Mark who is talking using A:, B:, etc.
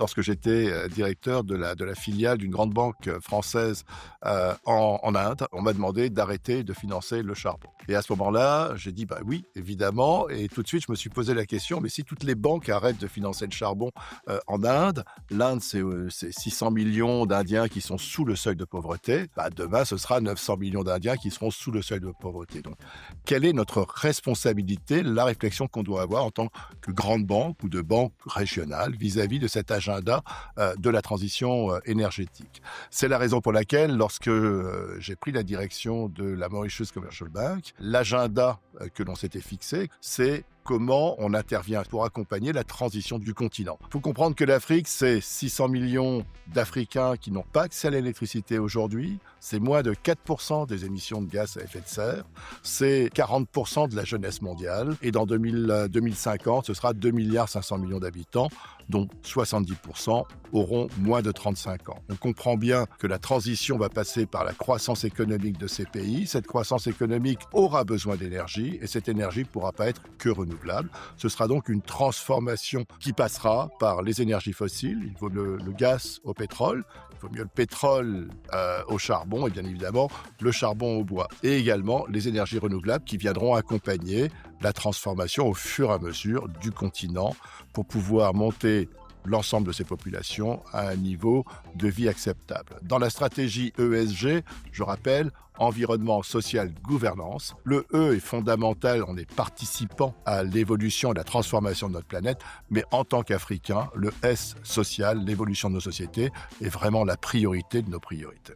A: lorsque j'étais directeur de la filiale d'une grande banque française en Inde. On m'a demandé d'arrêter de financer le charbon. Et à ce moment-là, j'ai dit, bah oui, évidemment. Et tout de suite, je me suis posé la question, mais si toutes les banques arrêtent de financer le charbon en Inde, l'Inde, c'est 600 millions d'Indiens qui sont sous le seuil de pauvreté. Bah, demain, ce sera 900 millions d'Indiens qui seront sous le seuil de pauvreté. Donc, quelle est notre responsabilité, la réflexion qu'on doit avoir en tant que grande banque ou de banque régionale vis-à-vis de cet agenda de la transition énergétique. C'est la raison pour laquelle, lorsque j'ai pris la direction de la Mauritius Commercial Bank, l'agenda que l'on s'était fixé, c'est comment on intervient pour accompagner la transition du continent. Il faut comprendre que l'Afrique, c'est 600 millions d'Africains qui n'ont pas accès à l'électricité aujourd'hui, c'est moins de 4% des émissions de gaz à effet de serre, c'est 40% de la jeunesse mondiale, et dans 2050, ce sera 2,5 milliards d'habitants, dont 70% auront moins de 35 ans. On comprend bien que la transition va passer par la croissance économique de ces pays. Cette croissance économique aura besoin d'énergie, et cette énergie ne pourra pas être que renouvelable. Ce sera donc une transformation qui passera par les énergies fossiles. Il vaut le gaz au pétrole, il vaut mieux le pétrole au charbon, et bien évidemment le charbon au bois. Et également les énergies renouvelables qui viendront accompagner la transformation au fur et à mesure du continent pour pouvoir monter l'ensemble de ces populations à un niveau de vie acceptable. Dans la stratégie ESG, je rappelle, environnement, social, gouvernance, le E est fondamental, on est participant à l'évolution et la transformation de notre planète, mais en tant qu'Africain, le S social, l'évolution de nos sociétés, est vraiment la priorité de nos priorités.